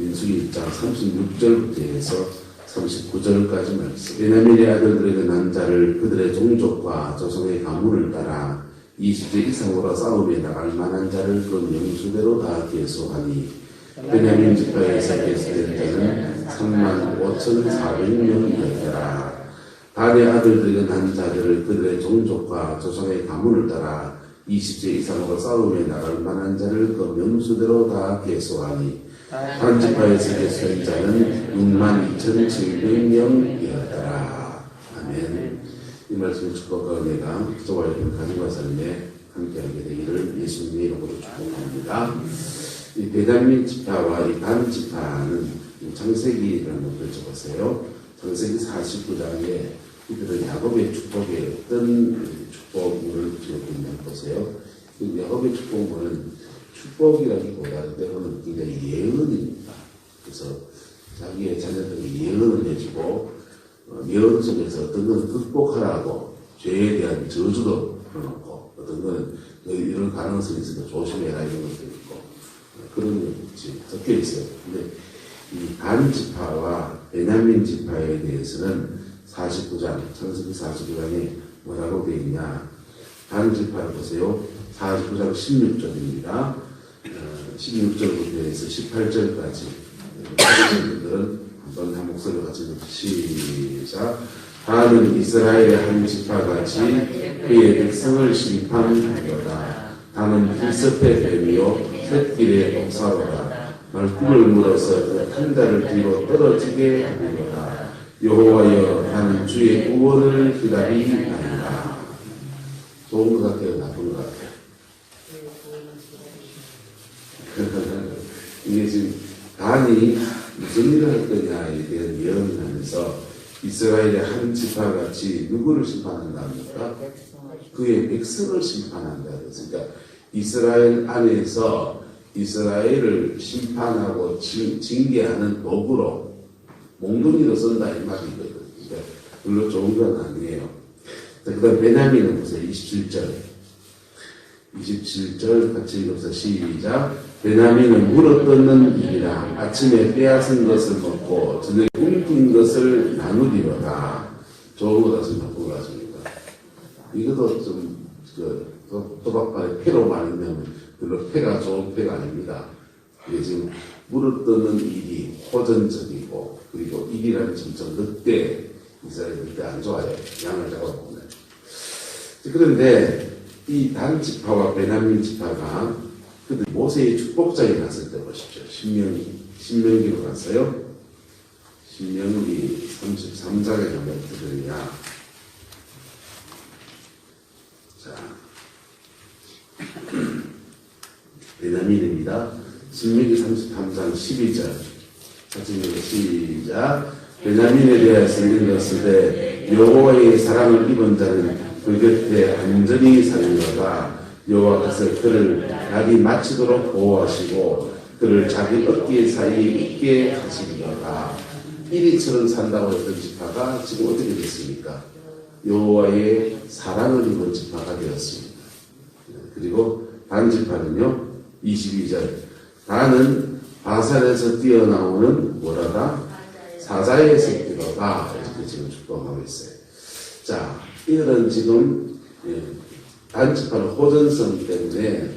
민수기 1장 36절부터 해서 39절까지 말씀. 베냐민의 아들들에게 난 자를 그들의 종족과 조상의 가문을 따라 20세 이상으로 싸움에 나갈 만한 자를 그 명수대로 다 계수하니 베냐민 지파에서 계수된 자는 35,400명이었더라. 단의 아들들에게 난 자들을 그들의 종족과 조상의 가문을 따라 20세 이상으로 싸움에 나갈 만한 자를 그 명수대로 다 계수하니 단 지파에서 계수된 자는 62,700명이었더라. 아멘. 이 말씀을 축복과 은혜가 저와 여러분 가정과 삶에 함께하게 되기를 예수님의 이름으로 축복합니다. 이 베냐민 지파와 이 단 지파는 창세기라는 것을 적었어요. 창세기 49장에 이들은 야곱의 축복에 어떤 축복을 지어고 있는 보세요. 야곱의 축복은 축복이라기보다 때로는 굉장히 예언입니다. 그래서 자기의 자녀들에게 예언을 해주고 예언 속에서 어떤 건 극복하라고 죄에 대한 저주도 풀어놓고 어떤 건 이런 가능성이 있으니까 조심해라 이런 것도 있고 그런 것이 섞여 있어요. 근데 이 단 지파와 베냐민 지파에 대해서는 49장, 창세기 49장에 뭐라고 되어 있냐. 단 지파를 보세요. 49장 16절입니다. 16절부터 해서 18절까지 분들은 한번 한 목소리로 같이 시작. 다는 이스라엘의 한 지파같이 그의 백성을 심판하려다. 다는 필섭의 뱀이요 샛길의 독사로다. 말꿈을 물어서 그 탄자를 뒤로 떨어지게 하리로다. 여호와여 나는 주의 구원을 기다리나이다. 좋은 것 같아요, 나쁜 것 같아요. 이게 지금 단이 무슨 일을 할 거냐에 대한 예언을 하면서 이스라엘의 한 지파같이 누구를 심판한다 합니까? 그의 백성을 심판한다. 그러니까 이스라엘 안에서 이스라엘을 심판하고 징계하는 도구로 몽둥이로 쓴다 이 말이거든요. 그러니까 별로 좋은 건 아니에요. 그 다음 베냐민은 보세요. 27절 같이 읽어서 시작. 베냐민은 물어뜯는 일이라 아침에 빼앗은 것을 먹고 저녁에 굶긴 것을 나누리로다. 좋은 거 같습니다. 나쁜 거 같습니다. 이것도 좀 도박판에 패로 말하면 별로 패가 좋은 패가 아닙니다. 이게 지금 물어뜯는 일이 호전적이고 그리고 일이라는 점점 늑대 이스라엘 늑대 안 좋아요. 양을 잡아보면. 그런데 이 단 지파와 베냐민 지파가 모세의 축복장에 갔을 때 보십시오. 신명기로 갔어요. 신명기 33장에 가면 어떻게 되냐. 자, 베냐민입니다. 신명기 33장 12절. 같이 읽어 시작. 베냐민에 대하여 읽었을 때 여호와의 사랑을 입은 자는 그 곁에 안전히 살려다. 여호와께서 그를 날이 마치도록 보호하시고 그를 자기 어깨 사이에 있게 하시리로다. 이리처럼 산다고 했던 지파가 지금 어떻게 됐습니까? 여호와의 사랑을 입은 지파가 되었습니다. 그리고 단 지파는요. 22절. 단은 바산에서 뛰어나오는 뭐라다? 사자의 새끼로다. 이렇게 지금 축복하고 있어요. 자, 이들은 지금 단 지파는 호전성 때문에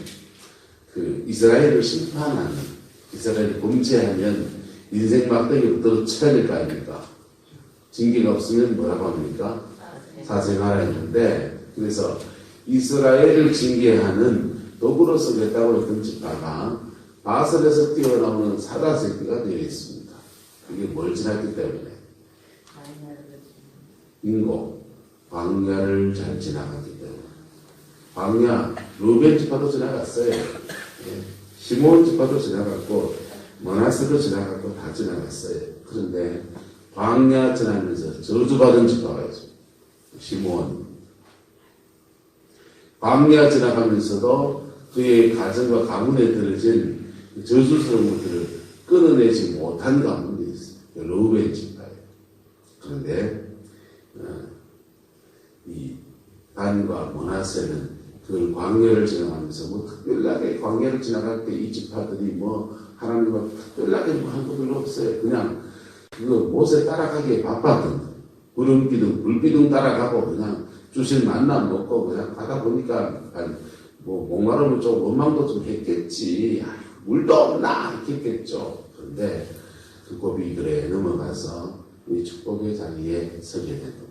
그 이스라엘을 심판하는, 이스라엘을 범죄하면 인생 막대기로 떨어져야 될 거 아닙니까? 징계가 없으면 뭐라고 합니까? 사생하라 했는데, 그래서 이스라엘을 징계하는 도구로 쓰겠다고 했던 지파가 바살에서 뛰어나오는 사자 새끼가 되어 있습니다. 그게 뭘 지났기 때문에? 인고, 광야를 잘 지나갔기 때문에. 광야, 루벤 지파도 지나갔어요. 시몬 지파도 지나갔고, 머나세도 지나갔고, 다 지나갔어요. 그런데 광야 지나면서 저주받은 지파가 있어요. 시몬. 광야 지나가면서도 그의 가정과 가문에 들어진 저주스러운 것들을 끊어내지 못한 가문이 있어요. 루벤 지파예요. 그런데 이 단과 머나세는 그 광야를 지나가면서 특별하게 광야를 지나갈 때 이 지파들이 하나님과 특별하게 뭐 한 것도 없어요. 그냥 그거 못에 따라가기에 바빠든 구름기둥 불기둥 따라가고 그냥 주신 만남 먹고 그냥 가다 보니까 뭐 목마르면 좀 원망도 좀 했겠지. 물도 없나 이렇게 했겠죠. 그런데 그 고비들에 넘어가서 이 축복의 자리에 서게 된 겁니다.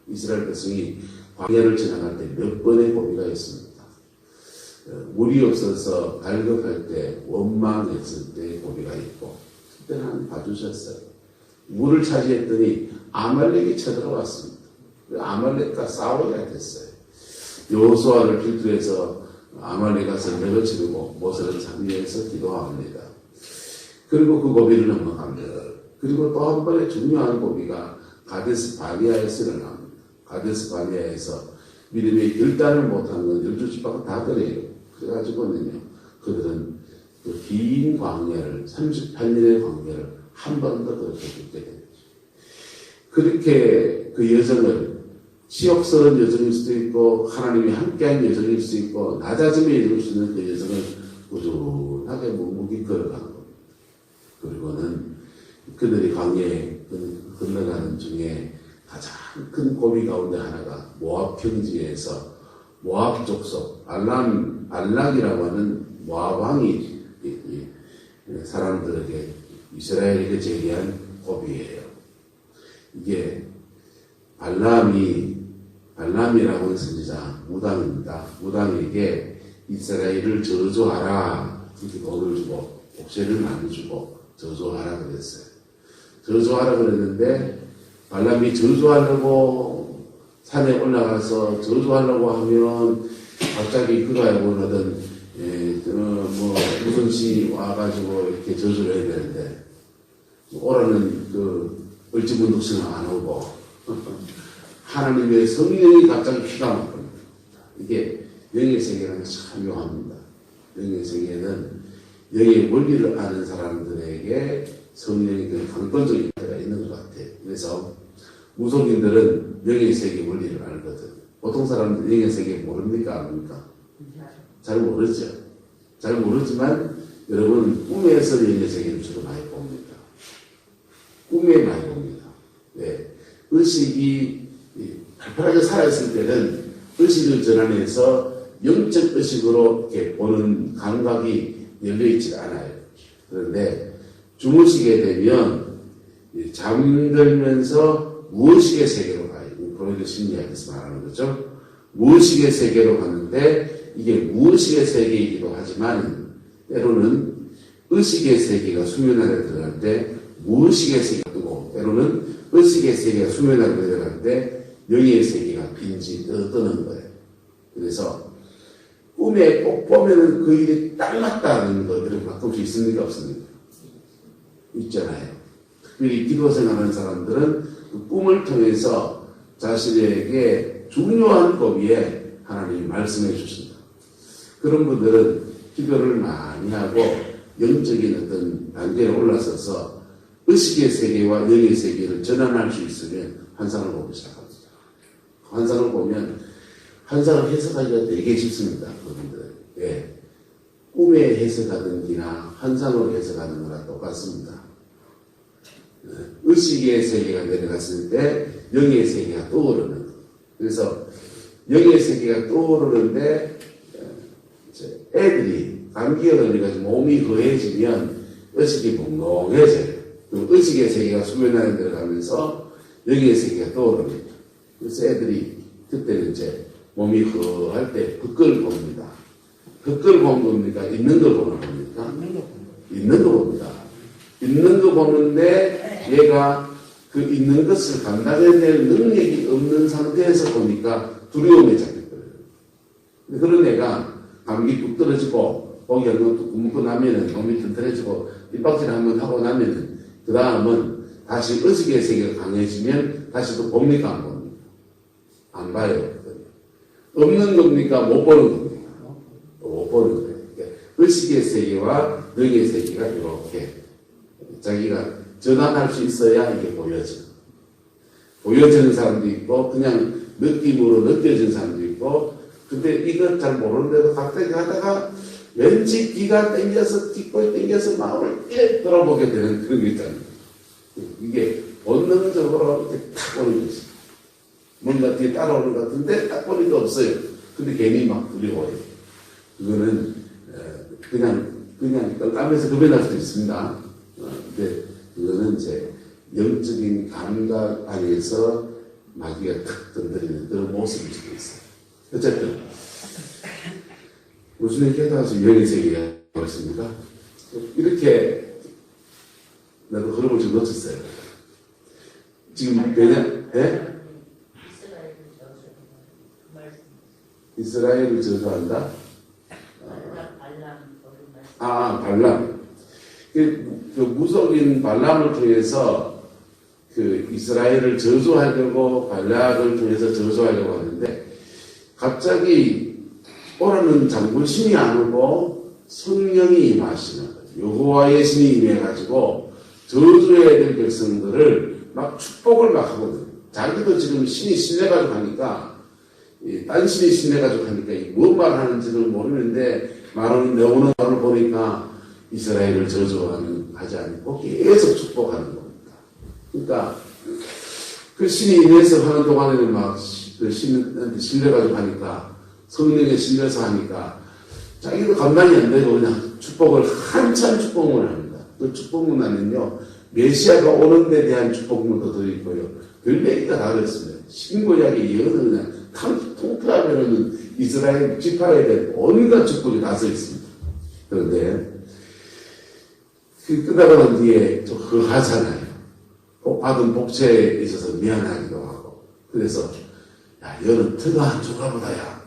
이스라엘 백성이 광야를 지나갈 때 몇 번의 고비가 있습니다. 물이 없어서 갈급할 때 원망했을 때 고비가 있고 그때는 하나님 봐주셨어요. 물을 차지했더니 아말렉이 쳐들어왔습니다. 아말렉과 싸워야 됐어요. 여호수아를 필두해서 아말렉 가서 내려치고 모세를 참여해서 기도합니다. 그리고 그 고비를 넘어갑니다. 그리고 또 한 번의 중요한 고비가 가데스 바네아에서 일어납니다. 가데스 바네아에서 믿음의 결단을 못한 건 12지파가 다 그래요. 그래가지고는요, 그들은 그 긴 광야를, 38년의 광야를 한 번 더 그렇게 죽게 됩니다. 그렇게 그 여정을 치욕스러운 여정일 수도 있고 하나님이 함께한 여정일 수 있고 낮아짐에 이룰 수 있는 그 여정을 꾸준하게 묵묵히 걸어간 겁니다. 그리고는 그들이 광야에 건너가는 중에 가장 큰 고비 가운데 하나가 모압 평지에서 모압 족속 발락이라고 하는 모압 왕이 사람들에게 이스라엘에게 제기한 고비예요. 이게 발람이라고 하는 선지자 무당입니다. 무당에게 이스라엘을 저주하라 이렇게 돈을 주고 옥새를 나눠주고 저주하라 그랬어요. 저주하라 그랬는데 발람이 저주하려고 산에 올라가서 저주하려고 하면 갑자기 그가 원하던 무슨 시 와가지고 이렇게 저주를 해야 되는데 오라는 그 얼지문득성 안 오고 하나님의 성령이 갑자기 피가 막 겁니다. 이게 영의 세계라는 게 참 묘합니다. 영의 세계는 영의 원리를 아는 사람들에게 성령의 그 강권적인 때가 있는 것 같아요. 그래서 무속인들은 영의 세계 원리를 알거든. 보통 사람들 영의 세계 모릅니까? 압니까? 잘 모르죠. 잘 모르지만 여러분 꿈에서 영의 세계를 주로 많이 봅니다. 꿈에 많이 봅니다. 네. 의식이 팔팔하게 살아있을 때는 의식을 전환해서 영적 의식으로 이렇게 보는 감각이 열려있지 않아요. 그런데 주무시게 되면 잠들면서 무의식의 세계로 가요. 프로이드 심리학에서 말하는 거죠. 무의식의 세계로 가는데 이게 무의식의 세계이기도 하지만 때로는 의식의 세계가 수면 안에 들어갈 때 무의식의 세계가 뜨고 때로는 의식의 세계가 수면 안에 들어갈 때 영의 세계가 빈지 뜨는 거예요. 그래서 꿈에 꼭 보면은 그 일이 딱 맞다는 것들은 가끔씩 있습니까? 없습니까? 있잖아요. 특별히 기도 생활하는 사람들은 그 꿈을 통해서 자신에게 중요한 고비에 하나님이 말씀해 주신다. 그런 분들은 기도를 많이 하고 영적인 어떤 단계에 올라서서 의식의 세계와 영의 세계를 전환할 수 있으면 환상을 보기 시작합니다. 환상을 보면 환상을 해석하기가 되게 쉽습니다. 그분들. 예. 꿈에 해석하는 기나 환상으로 해석하는 거랑 똑같습니다. 의식의 세계가 내려갔을 때 영의 세계가 떠오르는 거. 그래서 영의 세계가 떠오르는데 애들이 감기가 걸려가지고 몸이 허해지면 의식이 몽롱해져요. 의식의 세계가 수면 안에 들어가면서 영의 세계가 떠오릅니다. 그래서 애들이 그때는 이제 몸이 허할 때 붓걸 봅니다. 붓걸 보는 겁니까? 있는 걸 보는 겁니까? 있는 거 봅니다. 있는 거 보는데 얘가 그 있는 것을 감당해낼 능력이 없는 상태에서 보니까 두려움에 잡혀버려요. 그런 애가 감기 뚝 떨어지고 목이 한번 뚝 묶고 나면은 몸이 튼튼해지고 뒷박질 한번 하고 나면은 그 다음은 다시 의식의 세계가 강해지면 다시 또 봅니까? 안 봅니까? 안 봐요. 없는 겁니까? 못 보는 겁니까? 못 보는 거예요. 그러니까 의식의 세계와 영의 세계가 이렇게 자기가 전환할 수 있어야 이게 보여져. 보여지는 사람도 있고 그냥 느낌으로 느껴지는 사람도 있고 근데 이거 잘 모르는데도 갑자기 하다가 왠지 귀가 땡겨서 뒷골 땡겨서 마음을 이렇게 돌아보게 되는 그런 게 있잖아요. 이게 본능적으로 이렇게 탁 오는 거지. 뭔가 뒤에 따라오는 것 같은데 딱 보니까 없어요. 근데 괜히 막 두려워요. 그거는 그냥 땀에서 급여날 수도 있습니다. 근데 그거는 이제 영적인 감각 안에서 마귀가 탁 던드리는 그런 모습일 수도 있어요. 어쨌든 무슨 얘기하다 와서 유행의 세계가 있습니까? 이렇게 나도 흐름을 좀 놓쳤어요. 지금 왜냐? 예? 이스라엘을 저주한다? 발람. 그 무속인 발람을 통해서 그 이스라엘을 저주하려고 발락을 통해서 저주하려고 하는데 갑자기 오라는 장군신이 안 오고 성령이 임하시는 거죠. 여호와의 신이 임해가지고 저주해야 될 백성들을 막 축복을 막 하거든요. 자기도 지금 신이 신내가지고 하니까 딴 신이 신내가지고 하니까 무슨 말 하는지는 모르는데 말하는 내오는 말을 보니까 이스라엘을 저주하지 않고 계속 축복하는 겁니다. 그러니까 그 신이 임해서 하는 동안에는 막 그 신한테 신뢰가지고 하니까 성령에 신뢰서 하니까 자기도 감당이 안 되고 그냥 축복을 한참 축복을 합니다. 그 축복문안은요 메시아가 오는 데 대한 축복문도 들어있고요. 별얘기가 다 그랬습니다. 신구약의 예언은 그냥 통틀하면은 이스라엘 지파에 대한 온갖 축복이 다 써 있습니다. 그런데 그 끝나가는 뒤에 좀 허하잖아요. 받은 복채에 있어서 미안하기도 하고. 그래서 야, 너는 트가 조가보다야.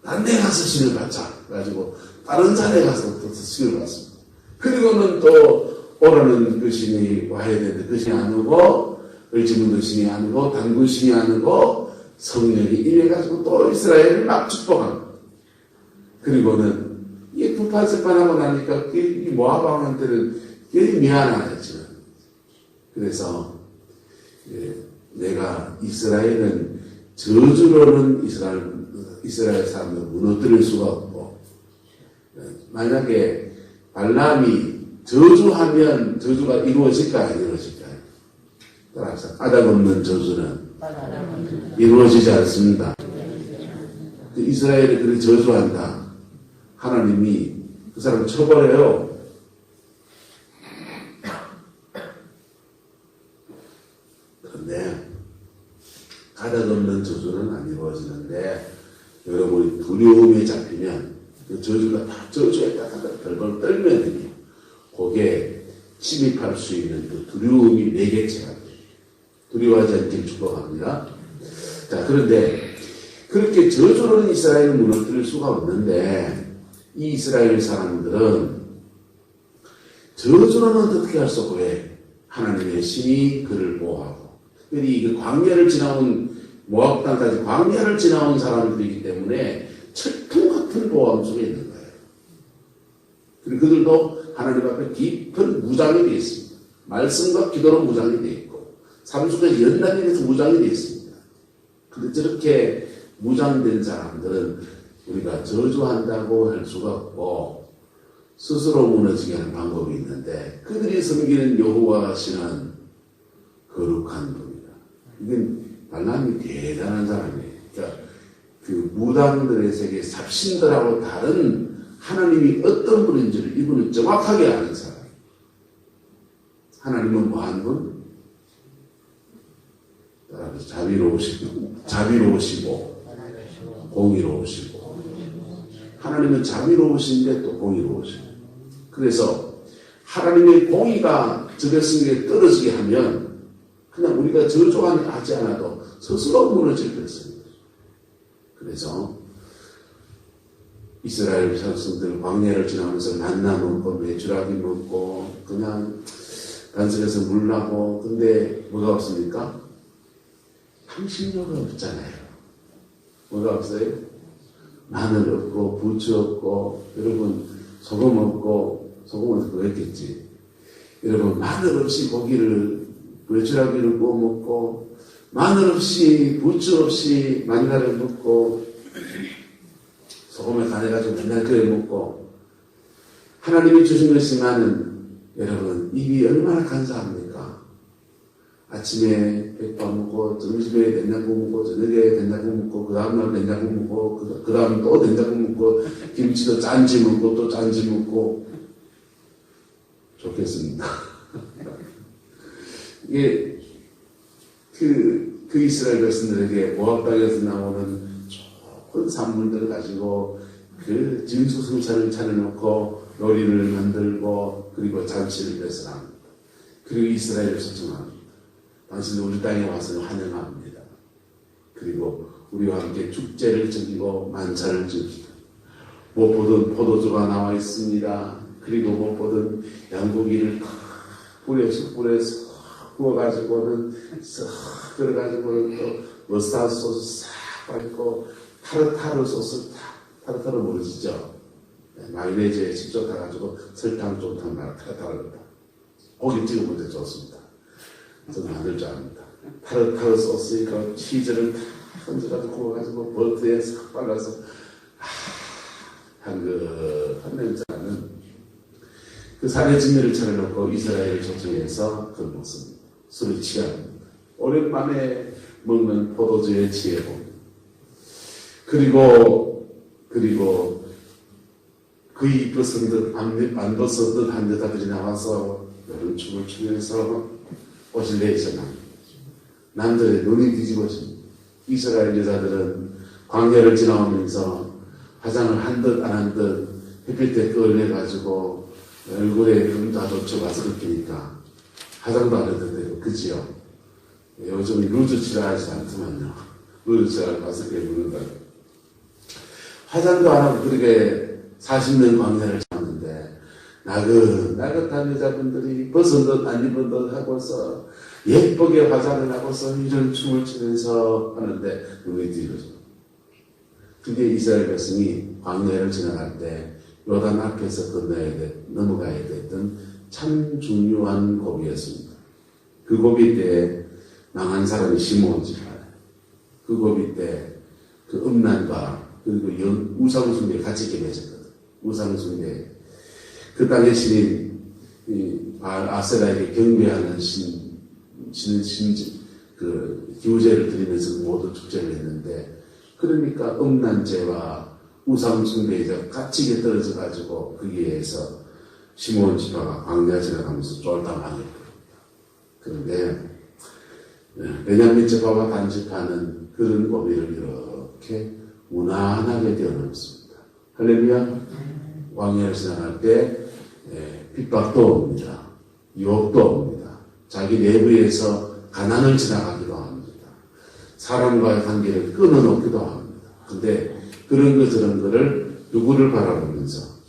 딴 데 가서 신을 받자. 그래가지고 다른 산에 가서 또 신을 받습니다. 그리고는 또 오라는 그 신이 와야 되는데 그 신이 안 오고 을지문도 신이 안 오고 단군 신이 안 오고 성령이 임해가지고 또 이스라엘을 막 축복합니다. 그리고는 이게 두판세판하고 나니까 이 모압 왕한테는 괜히 미안하죠. 그래서 내가 이스라엘은 저주로는 이스라엘 사람을 무너뜨릴 수가 없고 만약에 발람이 저주하면 저주가 이루어질까 안 이루어질까요? 따라서 까닭 없는 저주는 이루어지지 않습니다. 이스라엘이 그렇게 저주한다. 하나님이 그 사람을 처벌해요. 그런데 까닭 없는 저주는 안 이루어지는데 여러분이 두려움에 잡히면 그 저주가 다 저주했다 별걸 떨면은요 거기에 침입할 수 있는 그 두려움이 내개체가 돼요. 두려워하지 않게 축복합니다. 자, 그런데 그렇게 저주로는 이스라엘을 무너뜨릴 수가 없는데 이 이스라엘 사람들은 저주로는 어떻게 할 수 없고 왜? 하나님의 신이 그를 보호하고 특별히 그 광야를 지나온 모압 땅까지 광야를 지나온 사람들이기 때문에 철통 같은 보호함 속에 있는 거예요. 그리고 그들도 하나님 앞에 깊은 무장이 되어 있습니다. 말씀과 기도로 무장이 되어 있고 삶 속에 연단에 대해서 무장이 되어 있습니다. 그런데 저렇게 무장된 사람들은 우리가 저주한다고 할 수가 없고 스스로 무너지게 하는 방법이 있는데 그들이 섬기는 여호와 신은 거룩한 분이다. 이건 발람이 대단한 사람이에요. 그러니까 그 무당들의 세계 삽신들하고 다른 하나님이 어떤 분인지를 이분은 정확하게 아는 사람. 하나님은 뭐한 분? 따라서 자비로우시고 공의로우시고 하나님은 자비로우신데 또 공의로우시고 그래서 하나님의 공의가 저 백성에게 떨어지게 하면 그냥 우리가 저주하지 않아도 스스로 무너질 것입니다. 그래서 이스라엘 백성들 광야를 지나면서 만나 먹고 메추라기 먹고 그냥 단석에서 물 나고 근데 뭐가 없습니까? 향신료가 없잖아요. 뭐가 없어요? 마늘 없고 부추 없고 여러분 소금 없고 소금은 그거 했겠지. 여러분 마늘 없이 고기를 메추라기를 구워 먹고 마늘 없이 부추 없이 마늘을 먹고 소금에 간해가지고 맨날 끓여 먹고 하나님이 주신 것이지만은 여러분 입이 얼마나 간사합니까? 아침에 백반 먹고 점심에 된장국 먹고 저녁에 된장국 먹고 그 다음날 된장국 먹고 그 다음 또 된장국 먹고 김치도 짠지 먹고 또 짠지 먹고 좋겠습니다. 이게 그 이스라엘 백성들에게 모압 땅에서 나오는 좋은 산물들을 가지고 그 진수성찬을 차려놓고 요리를 만들고 그리고 잔치를 배설합니다. 그리고 이스라엘을 초청합니다. 당신은 우리 땅에 와서 환영합니다. 그리고 우리와 함께 축제를 즐기고 만찬을 즐기고 무엇보든 포도주가 나와 있습니다. 그리고 무엇보든 양고기를 불에서 구워가지고는 싹 끓여가지고는 또 머스타드 소스 싹 뿌리고 타르타르 소스 타르타르 모르시죠? 마요네즈에 직접 가가지고 설탕 좀 타면 타르타르 고기 찍어볼 때 좋습니다. 저는 만들 줄 압니다. 타르타르 소스니까 치즈를 탁 얹어가지고 구워가지고 버터에 싹 발라서 향긋한 냄새나는 그 산의 진미를 차려놓고 이스라엘을 초청해서 그걸 먹습니다. 술을 취합니다. 오랜만에 먹는 포도주에 취해봅니다. 그리고 그 입벗은 듯 안 벗은 듯 한 여자들이 나와서 여름춤을 추면서 옷을 내리쳐납니다. 남들의 눈이 뒤집어집니다. 이스라엘 여자들은 광야를 지나오면서 화장을 한 듯 안 한 듯 햇빛에 끌려가지고 얼굴에 금다 덮쳐가서 그렇게니까 화장도 안 해도 되고 그지요? 요즘 루즈칠을 하지 않지만요. 루즈칠을 가서 그렇게 묻는다. 화장도 안 하고 그렇게 40년 광야를 지났는데 나긋나긋한 여자분들이 벗은 듯 안 입은 듯 하고서 예쁘게 화장을 하고서 이런 춤을 추면서 하는데 눈이 뒤로죠. 그게 이스라엘 백성이 광야를 지나갈 때 요단 앞에서 넘어가야 됐던 참 중요한 고비였습니다. 그 고비 때 망한 사람이 시므온 지파예요. 그 고비 때 그 음란과 그리고 우상숭배 같이 깨매졌거든. 우상숭배. 그 땅의 신인 아세라에게 경배하는 그 기우제를 드리면서 모두 축제를 했는데 그러니까 음란죄와 우상숭배가 같이 떨어져 가지고 거기에서 시므온 지파가 광야 지나가면서 쫄딱 망했거든요. 그런데 베냐민 지파와 단 지파는 그런 고비를 이렇게 무난하게 뛰어넘습니다. 할렐루야. 광야를 지나갈 때 핍박도 옵니다. 유혹도 옵니다. 자기 내부에서 가난을 지나가기도 합니다. 사람과의 관계를 끊어놓기도 합니다. 근데 그런 거 저런 거를 누구를 바라보면서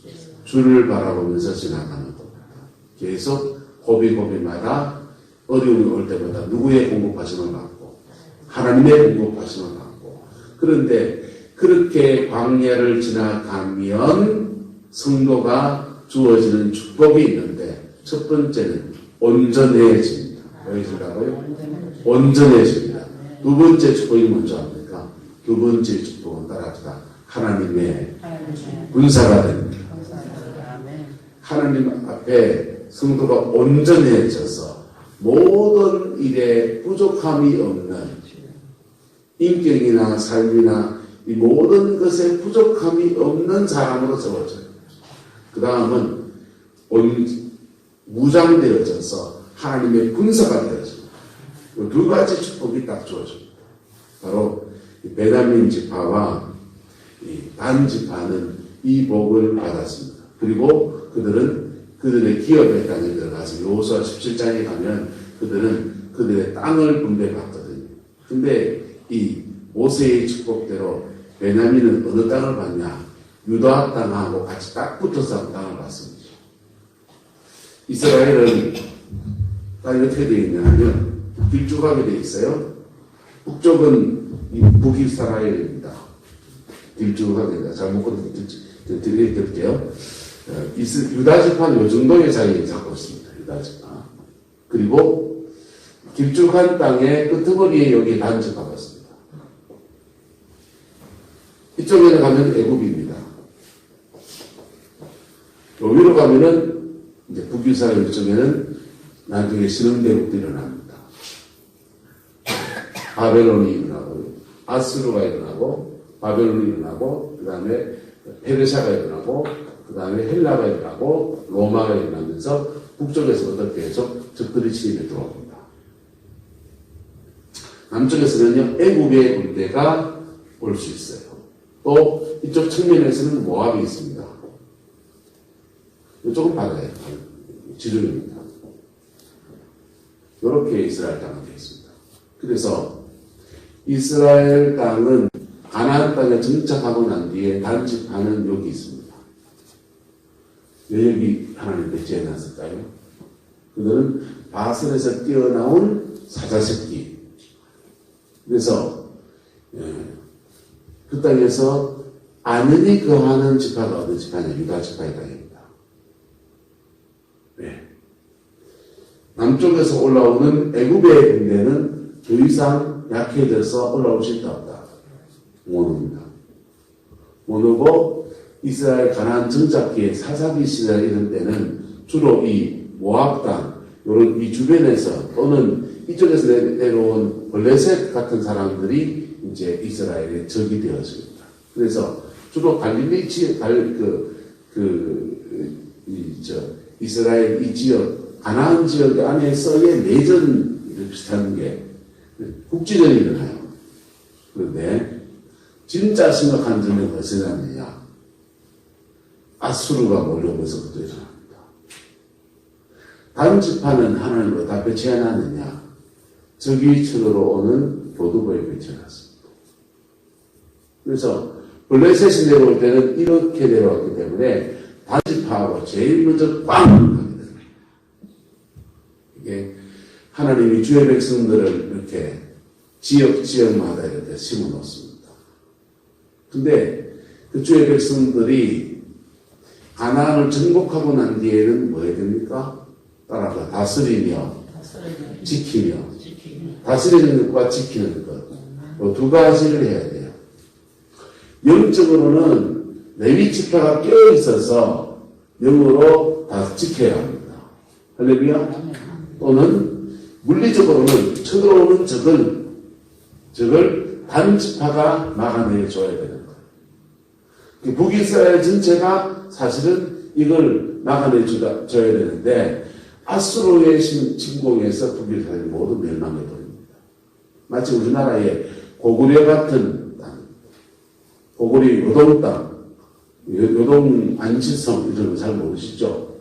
주를 바라보면서 지나가는 겁니다. 계속 고비마다 어려움이 올 때마다 누구의 공급하심을 받고 하나님의 공급하심을 받고 그런데 그렇게 광야를 지나가면 성도가 주어지는 축복이 있는데 첫 번째는 온전해집니다. 뭐해지라고요? 온전해집니다. 두 번째 축복이 뭔지 압니까? 두 번째 축복은 따라합시다. 하나님의 군사가 됩니다. 하나님 앞에 성도가 온전해져서 모든 일에 부족함이 없는 인격이나 삶이나 이 모든 것에 부족함이 없는 사람으로 세워져요. 그 다음은 무장되어져서 하나님의 군사가 되어집니다. 두 가지 축복이 딱 주어집니다. 바로 베냐민 지파와 단 지파는 이 복을 받았습니다. 그리고 그들의 기업의 땅에 들어가서 여호수아 17장에 가면 그들은 그들의 땅을 분배받거든요. 근데 이 모세의 축복대로 베냐민은 어느 땅을 받냐? 유다 땅하고 같이 딱 붙어서 땅을 받습니다. 이스라엘은 땅이 어떻게 되어 있냐면 길쭉하게 되어 있어요. 북쪽은 북이스라엘입니다. 길쭉하게 됩니다. 잘못 드릴게요. 유다 지파는 요 정도의 자리를 잡고 있습니다. 유다 지파. 그리고 길쭉한 땅의 끄트머리에 여기 단 지파가 있습니다. 이쪽에는 가면 애굽입니다. 더 위로 가면은 이제 북이스라엘 쪽에는 나중에 신흥대국도 일어납니다. 바벨론이 일어나고, 아스루가 일어나고, 바벨론이 일어나고, 그 다음에 페르시아가 일어나고, 그 다음에 헬라가 일어나고, 로마가 일어나면서 북쪽에서부터 계속 적들이 침입해 들어옵니다. 남쪽에서는요, 애국의 군대가 올 수 있어요. 또 이쪽 측면에서는 모압이 있습니다. 이쪽은 바다예요. 지중입니다. 이렇게 이스라엘 땅은 되어 있습니다. 그래서 이스라엘 땅은 가나안 땅에 정착하고 난 뒤에 단집하는 여기 있습니다. 왜 여기 하나님 배치해 놨을까요? 그들은 바선에서 뛰어나온 사자새끼. 그래서 그 땅에서 안연히 거하는 지파가 어느 지파냐? 유다 지파의 땅입니다. 네. 남쪽에서 올라오는 애굽의 군대는 더 이상 약해져서 올라올 수 있다 없다. 못 옵니다. 못 오고 이스라엘 가나안 정착기에 사사기 시대 이런 때는 주로 이 모압 땅 이런 이 주변에서 또는 이쪽에서 내려온 블레셋 같은 사람들이 이제 이스라엘의 적이 되었습니다. 그래서 주로 갈릴리 지역, 이스라엘 이 지역, 가나안 지역 안에서의 내전 비슷한 게 국지전이 일어나요. 그런데 진짜 심각한 전쟁은 어디서 일어났느냐? 아수르가 몰려오면서부터 일어납니다. 다른 지파는 하나님으로 다 배치해놨느냐? 적이 쳐들어오는 교두보에 배치해놨습니다. 그래서 블레셋이 내려올 때는 이렇게 내려왔기 때문에 단지파하고 제일 먼저 꽝! 하게 됩니다. 이게 하나님이 주의 백성들을 이렇게 지역마다 이렇게 심어 놓습니다. 근데 그 주의 백성들이 가나안을 정복하고 난 뒤에는 뭐 해야 됩니까? 따라서 다스리며 지키며 다스리는 것과 지키는 것. 두 가지를 해야 돼요. 영적으로는 레위 지파가 깨어 있어서 영으로 다 지켜야 합니다. 할렐루야. 또는 물리적으로는 쳐들어오는 적을 단 지파가 막아내 줘야 되는 거예요. 북이스라엘 전체가 사실은 이걸 막아내 줘야 되는데 아수르의 침공에서 북이스라엘이 모두 멸망해 버립니다. 마치 우리나라의 고구려 같은 땅, 고구려 요동 땅, 요동 안시성 이런 거 잘 모르시죠?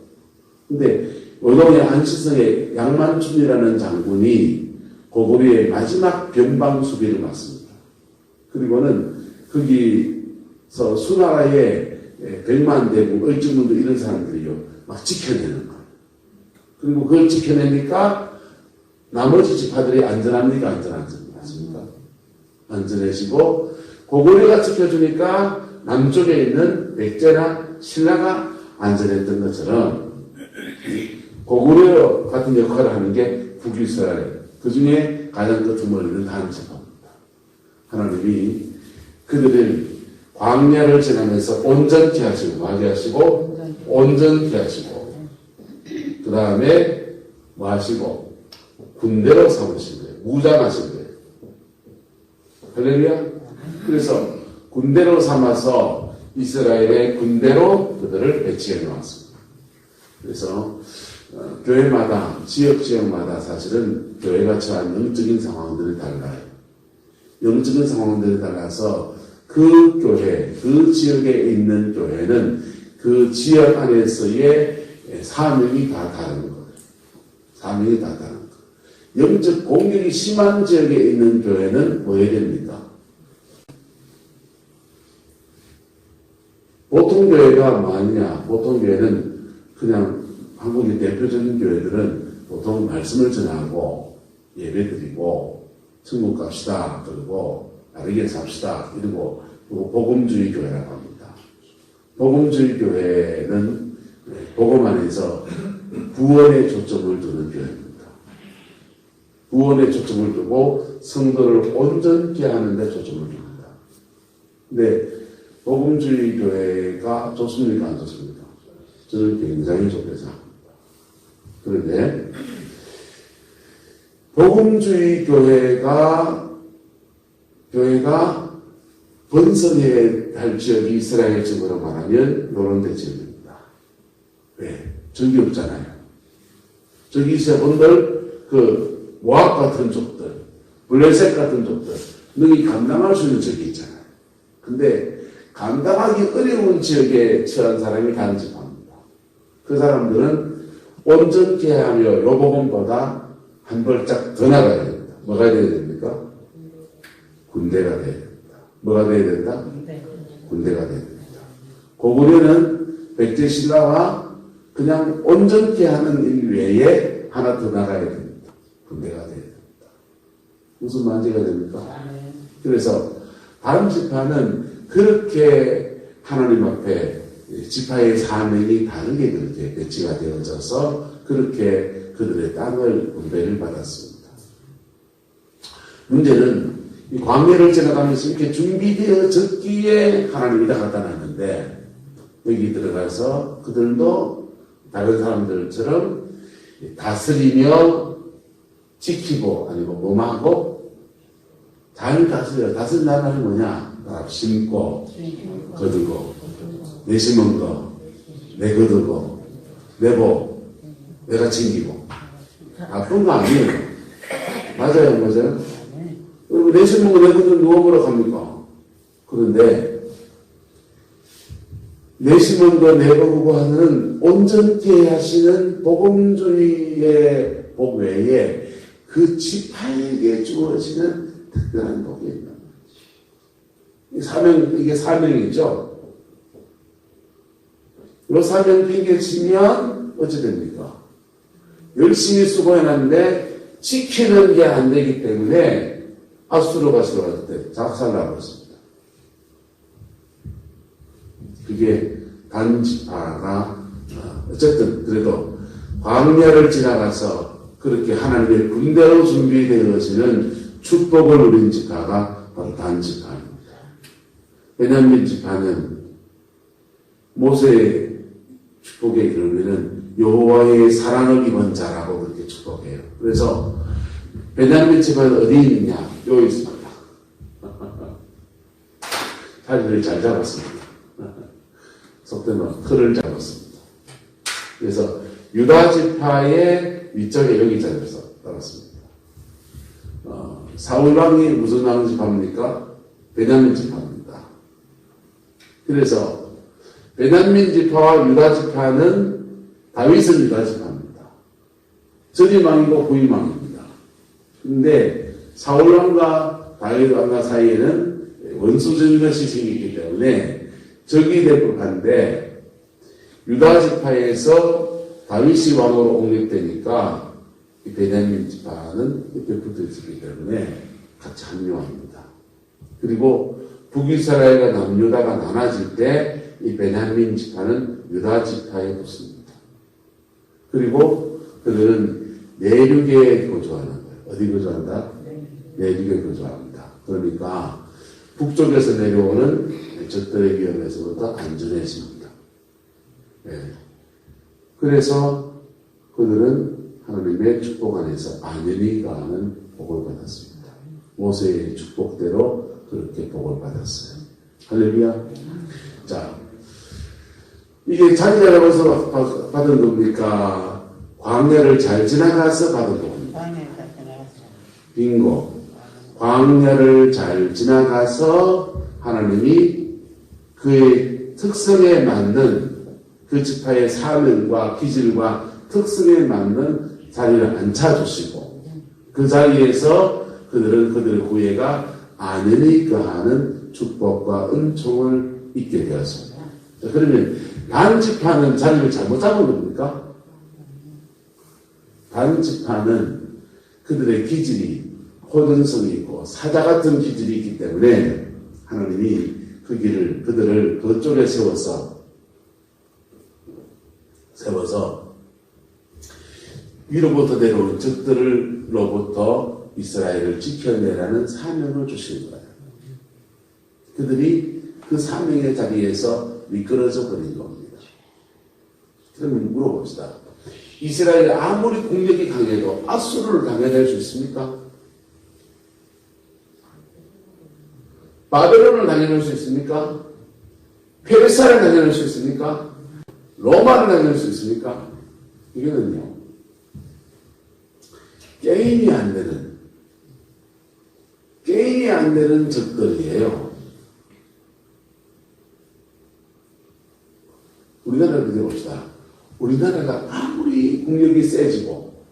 근데 요동의 안시성의 양만춘이라는 장군이 고구려의 마지막 변방 수비를 맡습니다. 그리고는 거기서 수나라의 백만 대군, 을지문도 이런 사람들이요 막 지켜내는 거예요. 그리고 그걸 지켜내니까 나머지 지파들이 안전합니까? 안전하십니까? 안전해지고 고구려가 지켜주니까 남쪽에 있는 백제나 신라가 안전했던 것처럼 고구려 같은 역할을 하는 게 북이스라엘, 그 중에 가장 끝을 있는 단지파입니다. 하나님이 그들을 광야를 지나면서 온전케 하시고, 하게 하시고, 온전케 하시고, 그 다음에 뭐 하시고, 군대로 삼으신 거예요. 무장하신 거예요. 할렐루야? 그래서 군대로 삼아서 이스라엘의 군대로 그들을 배치해 놓았습니다. 그래서 교회마다, 지역마다 사실은 교회가 처한 영적인 상황들이 달라요. 영적인 상황들이 달라서 그 교회, 그 지역에 있는 교회는 그 지역 안에서의 사명이 다 다른 거예요. 사명이 다 다른 거예요. 영적 공격이 심한 지역에 있는 교회는 뭐 해야 됩니까? 보통 교회가 뭐하냐? 보통 교회는 그냥 한국의 대표적인 교회들은 보통 말씀을 전하고 예배드리고 천국 갑시다 그리고 다르게 삽시다 이러고 복음주의 교회라고 합니다. 복음주의 교회는 복음 안에서 구원에 초점을 두는 교회입니다. 구원에 초점을 두고 성도를 온전케 하는 데 초점을 둡니다. 근데 복음주의 교회가 좋습니까? 안 좋습니까? 저는 굉장히 좋게 생각합니다. 그런데 복음주의 교회가 번성해야 할 지역이 이스라엘 지역으로 말하면 이런 데 지역입니다. 왜? 적이 없잖아요. 저기 이세분들 그 모압 같은 족들, 블레셋 같은 족들 능히 감당할 수 있는 적이 있잖아요. 근데 감당하기 어려운 지역에 처한 사람이 단집합니다. 그 사람들은 온전케 하며 요복음보다 한 발짝 더 나가야 됩니다. 뭐가 돼야 됩니까? 군대가 돼야 됩니다. 뭐가 돼야 된다? 군대가 돼야 됩니다. 고구려는 백제신라와 그냥 온전케 하는 일 외에 하나 더 나가야 됩니다. 군대가 돼야 됩니다. 무슨 말인지가 됩니까? 그래서 다른 지파는 그렇게 하나님 앞에 지파의 사명이 다르게 그렇게 배치가 되어져서 그렇게 그들의 땅을 분배를 받았습니다. 문제는 이 광야를 지나가면서 이렇게 준비되어졌기에 하나님이 다 갖다 놨는데 여기 들어가서 그들도 다른 사람들처럼 다스리며 지키고 아니고 뭐하고 잘 다스려. 다스린다는 말이 뭐냐? 심고 거두고 내 심은 거 내 거두고 내보 내가 챙기고 나쁜 거 아니에요. 맞아요. 그리고 내 심은 거 내 거두고 누가 뭐라고 합니까? 그런데 내 심은 거 내 거두고 하는 온전케 하시는 복음주의의 복 외에 그 지파에게 주어지는 특별한 복이 있는 거죠. 이게 사명이죠. 이 사명 핑계치면 어찌 됩니까? 열심히 수고해놨는데 지키는 게 안 되기 때문에 아수르가 들어갈 때 작살나고 있습니다. 그게 단지파가 어쨌든 그래도 광야를 지나가서 그렇게 하나님의 군대로 준비되어지는 축복을 누린 지파가 바로 단지파입니다. 베냐민 지파는 모세의 축복에 이르면은 여호와의 사랑을 입은 자라고 그렇게 축복해요. 그래서 베냐민 지파는 어디 있느냐? 여기 있습니다. 자리를 잘 잡았습니다. 속되면 틀을 잡았습니다. 그래서 유다 지파의 위쪽에 여기 자리에서 따랐습니다. 사울 왕이 무슨 왕 지파입니까? 베냐민 지파입니다. 그래서 베냐민 지파와 유다 지파는 다윗은 유다 지파입니다. 전임왕이고 후임왕입니다. 그런데 사울 왕과 다윗 왕과 사이에는 원수적인 것이 생기기 때문에 적이 될 법한데 유다 지파에서 다윗이 왕으로 옹립되니까 이 베냐민 지파는 옆에 붙어 있기 때문에 같이 합류합니다. 그리고 북이스라엘과 남유다가 나눠질 때 이 베냐민 지파는 유다 지파에 붙습니다. 그리고 그들은 내륙에 거주하는 거예요. 어디 거주한다? 내륙에 거주합니다. 그러니까 북쪽에서 내려오는 적들의 위험에서부터 안전해집니다. 그래서 그들은 하나님의 축복 안에서 안연히 가는 복을 받았습니다. 모세의 축복대로 그렇게 복을 받았어요. 할렐루야. 자, 이게 자기 잡아서 받은 겁니까? 광야를 잘 지나가서 받은 겁니다. 빙고. 광야를 잘 지나가서 하나님이 그의 특성에 맞는 그 지파의 사명과 기질과 특성에 맞는 자리를 앉혀주시고 그 자리에서 그들은 그들의 후예가 안연히 거하는 축복과 은총을 잊게 되었습니다. 그러면 단지파는 자리를 잘못 잡은 겁니까? 단지파는 그들의 기질이 호전성이 있고 사자 같은 기질이 있기 때문에 하나님이 그 길을 그들을 그쪽에 세워서 위로부터 내려온 적들로부터 이스라엘을 지켜내라는 사명을 주신 거예요. 그들이 그 사명의 자리에서 미끄러져 버린 겁니다. 그러면 물어봅시다. 이스라엘이 아무리 국력이 강해도 아수르를 당해낼 수 있습니까? 바벨론을 당해낼 수 있습니까? 페르시아를 당해낼 수 있습니까? 로마를 당해낼 수 있습니까? 이거는요, 게임이 안 되는 적들이에요. 우리나라를 비교해봅시다. 우리나라가 아무리 국력이 세지고,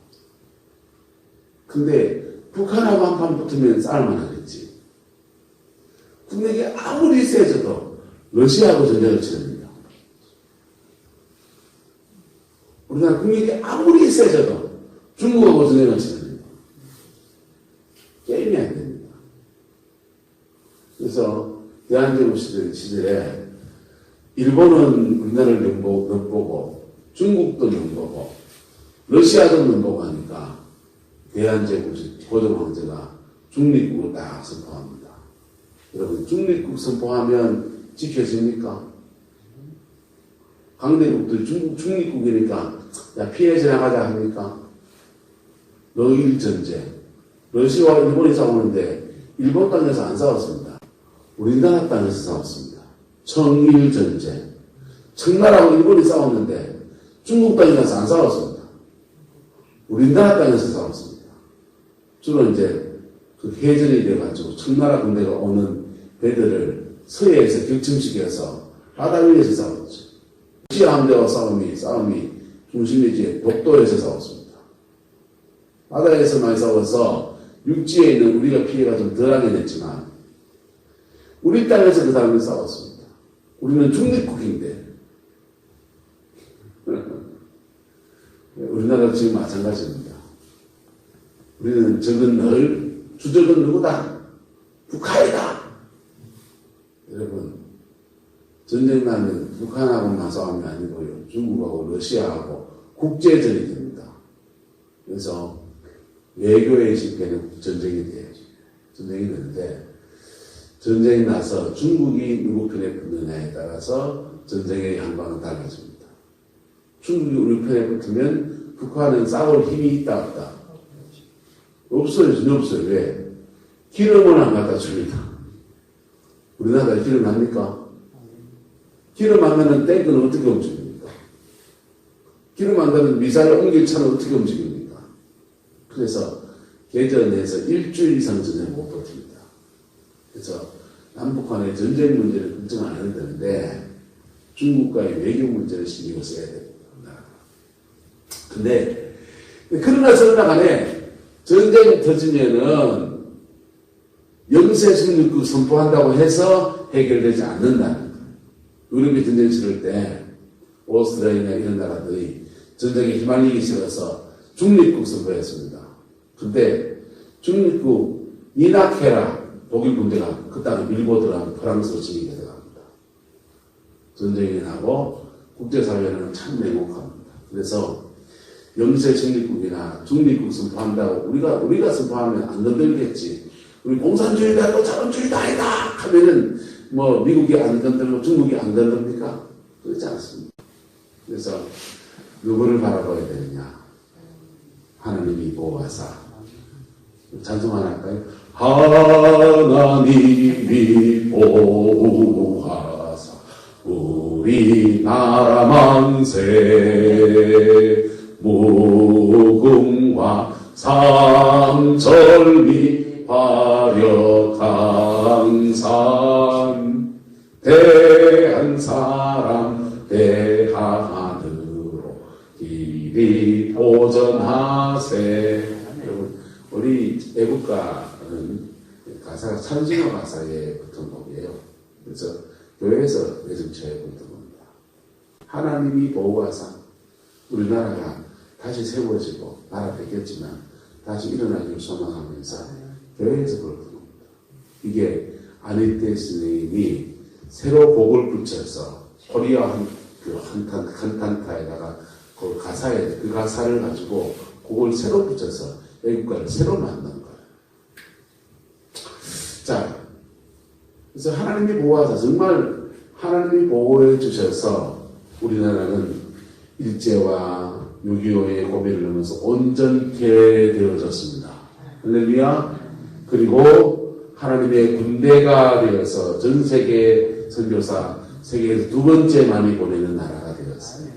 근데 북한하고 한판 붙으면 싸울만 하겠지. 국력이 아무리 세져도 러시아하고 전쟁을 치릅니다. 우리나라 국력이 아무리 세져도 중국하고 전쟁을 치릅니다. 게임이 안 됩니다. 그래서 대한제국 시절에 일본은 우리나라를 넘보고 중국도 넘보고 러시아도 넘보고 하니까 대한제국 고종 황제가 중립국을 딱 선포합니다. 여러분, 중립국 선포하면 지켜집니까? 강대국들이 중립국이니까 야, 피해 지나가자 합니까? 러일 전쟁. 러시아와 일본이 싸우는데 일본 땅에서 안 싸웠습니다. 우리나라 땅에서 싸웠습니다. 청일 전쟁. 청나라하고 일본이 싸웠는데 중국 땅에 가서 안 싸웠습니다. 우리나라 땅에서 싸웠습니다. 주로 이제 그 해전이 돼가지고 청나라 군대가 오는 배들을 서해에서 격침시켜서 바다 위에서 싸웠죠. 러시아 함대와 싸움이 중심이지 독도에서 싸웠습니다. 바다에서 많이 싸워서 육지에 있는 우리가 피해가 좀 덜하게 됐지만 우리 땅에서 그 사람들이 싸웠습니다. 우리는 중립국인데 우리나라도 지금 마찬가지입니다. 우리는 주적은 누구다? 북한이다. 여러분, 전쟁 나면 북한하고만 싸움이 아니고요. 중국하고 러시아하고 국제전이 됩니다. 그래서 외교의 실패는 전쟁이 돼야죠. 전쟁이 되는데 전쟁이 나서 중국이 누구 편에 붙느냐에 따라서 전쟁의 양방은 달라집니다. 중국이 우리 편에 붙으면 북한은 싸울 힘이 있다 없다? 없어요. 전혀 없어요. 왜? 기름을 안 갖다 줍니다. 우리나라에 기름 납니까? 기름 안 나면 탱크는 어떻게 움직입니까? 기름 안 나면 미사일 옮길 차는 어떻게 움직입니까? 그래서 개전에서 일주일 이상 전쟁을 못 버팁니다. 그래서 남북한의 전쟁 문제를 걱정 안 해도 되는데 중국과의 외교 문제를 신경을 써야 됩니다. 근데 그러나 간에 전쟁이 터지면은 영세 중립국 선포한다고 해서 해결되지 않는다는 거예요. 유럽이 전쟁 치를 때 오스트리아나 이런 나라들이 전쟁에 휘말리기 싫어서 중립국 선포했습니다. 근데 중립국 니나케라 독일 군대가 그 땅을 밀고 들어가면 프랑스로 진입이 들어갑니다. 전쟁이 나고 국제사회는 참 냉혹합니다. 그래서 영세 중립국이나 중립국 선포한다고 우리가 선포하면 안 건들겠지. 우리 공산주의다, 자본주의다 아니다 하면은 뭐 미국이 안 건들고 중국이 안 건듭니까? 그렇지 않습니다. 그래서 누구를 바라봐야 되느냐? 하나님이 보호하사. 찬송 하나 할까요? 하나님이 보호하사 우리나라 만세 무궁화 삼천리 화려강산 대한사람 대하늘로 길이 보전하세. 여러분, 우리 애국가는 가사가 찬송가 가사에 붙은 곡이에요. 그래서 교회에서 요즘 제에 붙은 겁니다. 하나님이 보호하사 우리나라가 다시 세워지고 나라 뺏겼지만 다시 일어나기를 소망하면서 교회에서 부르는 겁니다. 이게 아니테 스님이 새로 곡을 붙여서 코리아 한탄타에다가 그 가사를 가지고 곡을 새로 붙여서 애국가를 새로 만든 거예요. 자, 그래서 하나님이 보호하사 정말 하나님이 보호해 주셔서 우리나라는 일제와 6.25의 고비를 넘어서 온전케 되어졌습니다. 할렐루야. 그리고 하나님의 군대가 되어서 전 세계 선교사 세계에서 두 번째 많이 보내는 나라가 되었어요.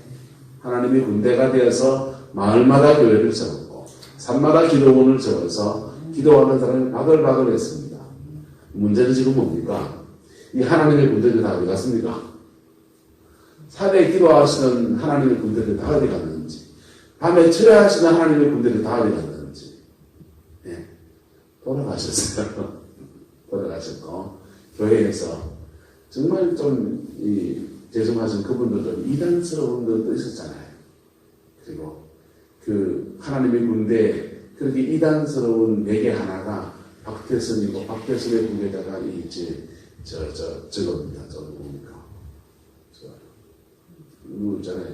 하나님의 군대가 되어서 마을마다 교회를 세웠고 산마다 기도원을 세워서 기도하는 사람이 바글바글 했습니다. 문제는 지금 뭡니까? 이 하나님의 군대들 다 어디 갔습니까? 산에 기도하시는 하나님의 군대들 다 어디 갔는지, 밤에 철야하시는 하나님의 군대들 다 어디 갔는지, 네. 돌아가셨어요. 돌아가셨고, 교회에서 정말 좀, 죄송하신 그분들도 이단스러운 것도 있었잖아요. 그리고 그 하나님의 군대, 그렇게 이단스러운 네 개 하나가 박태선이고, 박태선의 군대다가 저겁니다. 저 뭡니까? 누구 있잖아요.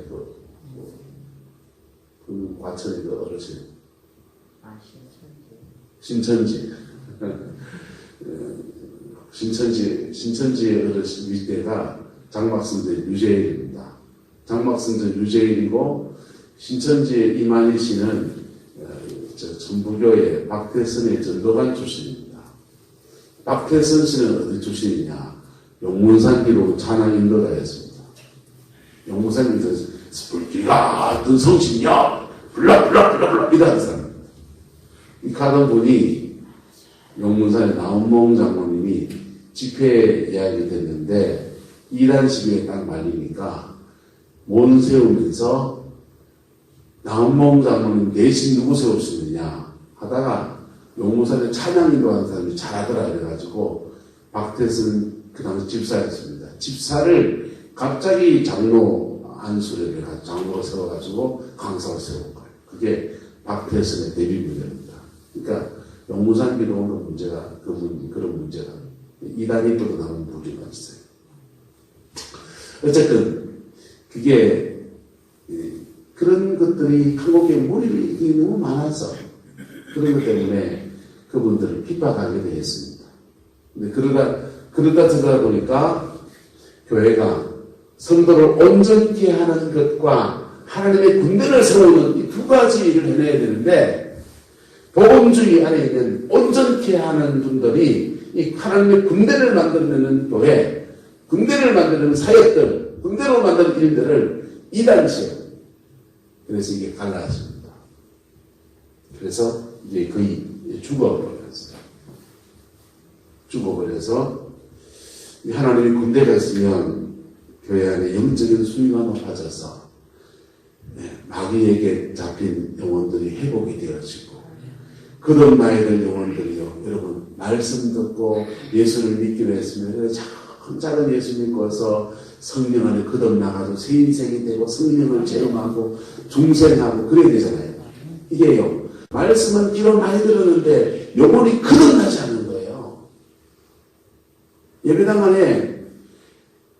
그 과천의 그 어르신. 신천지. 신천지의 어르신 위대가 장막승전 유재일입니다. 장막승전 유재일이고, 신천지의 이만희 씨는 전부교의 박태선의 전도관 출신입니다. 박태선 씨는 어디 출신이냐? 용문산기로 찬양 인도자였습니다. 용문산기에서 스불기가 같은 성신이야! 불라! 이라는 사람입니다. 이 가던 분이 용문산의 나온몽 장모님이 집회 이야기가 됐는데, 이란 시비에 딱 말리니까, 몬 세우면서 나온몽 장모님 대신 누구 세울 수 있느냐 하다가 용문산에 찬양 인도하는 사람이 잘하더라 그래가지고 박태선 그 당시 집사였습니다. 집사를 갑자기 장로 안수를 해가지고 장로가 세워가지고 강사를 세운 거예요. 그게 박태선의 데뷔 무대입니다. 그러니까 용문산 기도는 문제가 그런 문제가 이단이 뻗어나온 부류가 있어요. 어쨌든 그게 그런 것들이 한국에 무리를 너무 많아서 그런 것 때문에 그분들을 핍박하게 되었습니다. 근데 그러다 들어가 보니까 교회가 성도를 온전케 하는 것과 하나님의 군대를 세우는 이 두 가지 일을 해내야 되는데, 복음주의 안에 있는 온전케 하는 분들이 이 하나님의 군대를 만들어내는 교회, 군대를 만드는 사역들, 군대로 만드는 일들을 이단시해요. 그래서 이게 갈라집니다. 그래서 이제 거의 죽어버렸어요. 죽어버려서 하나님의 군대가 있으면 교회 안에 영적인 수위가 높아져서 마귀에게 잡힌 영혼들이 회복이 되어지고, 거듭나야 될 영혼들이요. 여러분, 말씀 듣고 예수를 믿기로 했으면 작은 예수 믿고서 성령 안에 거듭나가지고 새 인생이 되고 성령을 체험하고 중생하고 그래야 되잖아요. 이게요, 말씀은 귀로 많이 들었는데 영혼이 거듭나지 않는 거예요. 예배당 안에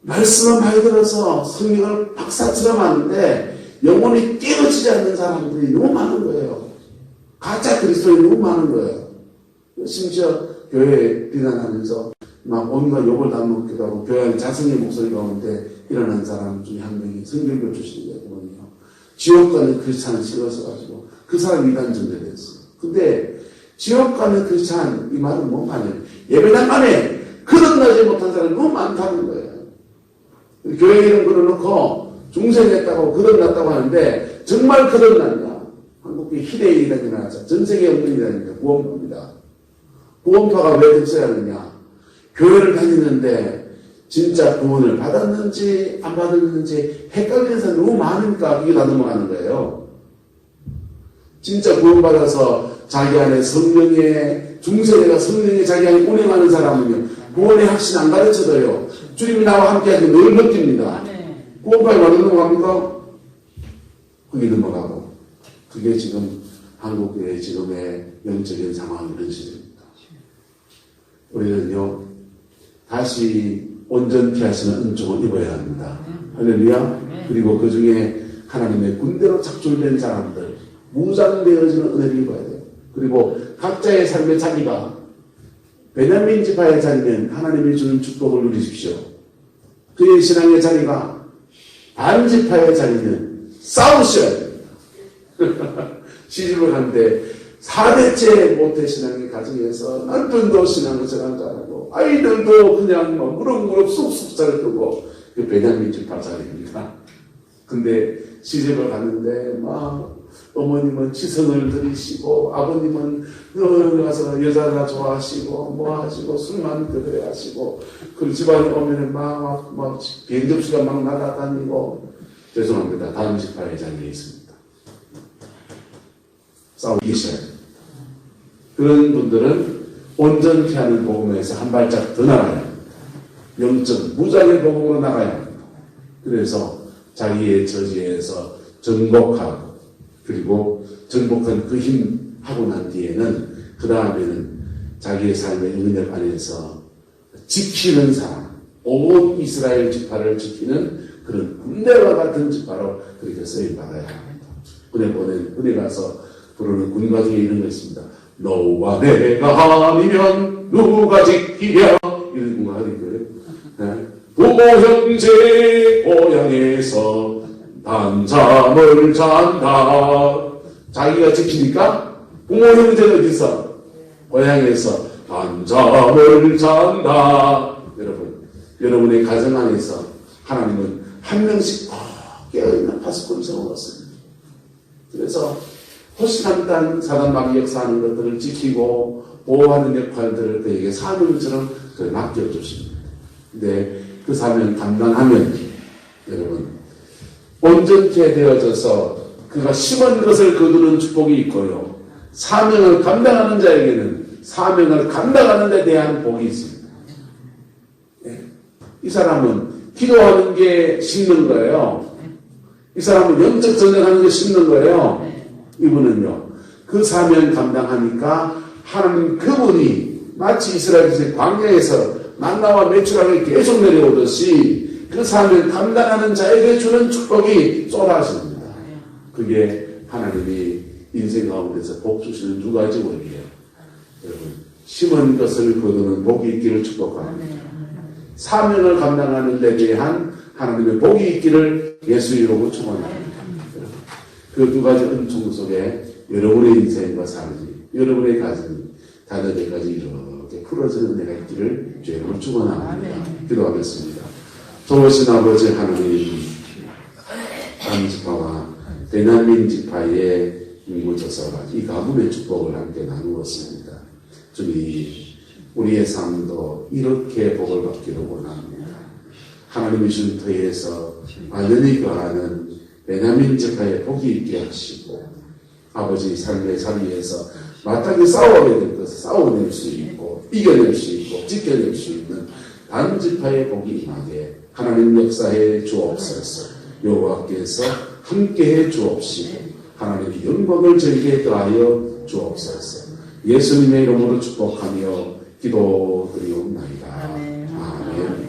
말씀을 많이 들어서 성령을 박사처럼 하는데 영혼이 깨어지지 않는 사람들이 너무 많은 거예요. 가짜 그리스도인이 너무 많은 거예요. 심지어 교회에 비난하면서 막 온갖 욕을 다 먹기도 하고, 교회 안에 자성의 목소리 가운데 일어난 사람 중에 한 명이 성경교 출신이거든요. 지옥 가는 크리스찬을 싫어서가지고 그 사람이 이단 전제됐어요. 근데 지옥 가는 크리스찬, 이 말은 뭔 말이에요? 예배당 안에 거듭나지 못한 사람이 너무 많다는 거예요. 교회 이름 걸어놓고 중생했다고 거듭났다고 하는데 정말 거듭났냐? 한국의 희대의 이단이 나왔죠. 전 세계에 없는 이단입니다. 구원파입니다. 구원파가 왜 됐어야 하느냐? 교회를 다니는데 진짜 구원을 받았는지 안 받았는지 헷갈리는 사람이 너무 많으니까 이게 다 넘어가는 거예요. 진짜 구원받아서 자기 안에 성령의 중세대가 성령의 자기 안에 운행하는 사람은요, 구원의 확신 안 가르쳐줘요. 주님이 나와 함께 하는 늘 느낍니다. 구원파에 많이 넘어갑니까? 그게 넘어가고, 그게 지금 한국의 지금의 영적인 상황이 이런 시대입니다. 우리는요, 다시 온전케 하시는 은총을 입어야 합니다. 할렐루야. 그리고 그 중에 하나님의 군대로 착출된 사람들, 무장되어지는 은혜를 입어야 돼요. 그리고 각자의 삶의 자리가, 베냐민 지파의 자리는 하나님이 주는 축복을 누리십시오. 그의 신앙의 자리가, 반 지파의 자리는 싸우셔야 됩니다. 시집을 하는데 4대째 모태신앙의 가정에서 남편도 신앙생활 잘하고 아이들도 그냥 무럭무럭 쑥쑥 잘 크고 그 베냐민 집파 자리입니다. 근데 시집을 갔는데 막 어머님은 치성을 들이시고 아버님은 가서 여자나 좋아하시고 뭐 하시고 술만 그래 하시고 그 집안에 오면은 막 비행접수가 막 날아다니고 죄송합니다. 다음 집파 회장에 있습니다. 싸우기 계셔야 됩니다. 그런 분들은 온전케 하는 복음에서 한 발짝 더 나가야 합니다. 영적 무장의 복음으로 나가야 합니다. 그래서 자기의 저지에서 정복하고 그리고 정복한 그 힘 하고 난 뒤에는 그 다음에는 자기의 삶의 은력 안에서 지키는 사람, 온 이스라엘 지파를 지키는 그런 군대와 같은 지파로 그렇게 쓰임받아야 합니다. 은혜 가서 부르는 군가 중에 이런 거 있습니다. 너와 내가 아니면 누가 지키랴 이런 군가 하는 거예요. 네. 부모 형제 고향에서 단잠을 잔다. 자기가 지키니까 부모 형제는 어디서? 고향에서 단잠을 잔다. 여러분의 가정 안에서 하나님은 한 명씩 깨어있는 파수꾼을 세워놨습니다. 그래서 호시탐탐 사단 마귀 역사하는 것들을 지키고 보호하는 역할들을 그에게 사명처럼 맡겨주십니다. 근데 그 사명 감당하면 여러분 온전케 되어져서 그가 심은 것을 거두는 축복이 있고요. 사명을 감당하는 자에게는 사명을 감당하는 데 대한 복이 있습니다. 이 사람은 기도하는 게 심는 거예요. 이 사람은 영적 전쟁하는 게 심는 거예요. 이분은요. 그 사명 감당하니까 하나님 그분이 마치 이스라엘의 광야에서 만나와 메추라기 계속 내려오듯이 그 사명 감당하는 자에게 주는 축복이 쏟아집니다. 그게 하나님이 인생 가운데서 복 주시는 두 가지 원리예요. 여러분 심은 것을 거두는 복이 있기를 축복합니다. 사명을 감당하는 데 대한 하나님의 복이 있기를 예수 이름으로 축원합니다. 그 두 가지 은총 속에 여러분의 인생과 삶이, 여러분의 가정이 다들까지 이렇게 풀어지는 은혜가 있기를 주의 이름으로 축원합니다. 기도하겠습니다. 좋으신 아버지 하나님, 한 지파와 베냐민 지파의 묻어서 이 가문의 축복을 함께 나누었습니다. 주님, 우리의 삶도 이렇게 복을 받기를 원합니다. 하나님이 준 터에서 완전히 거하는 베냐민 지파의 복이 있게 하시고 아버지 삶의 자리에서 마땅히 싸워야 될 것을 싸워낼 수 있고 이겨낼 수 있고 지켜낼 수 있는 단 지파의 복이 임하게 하나님 역사해 주옵소서. 여호와께서 함께해 주옵시고 하나님의 영광을 저에게 더하여 주옵소서. 예수님의 이름으로 축복하며 기도드리옵나이다. 아멘.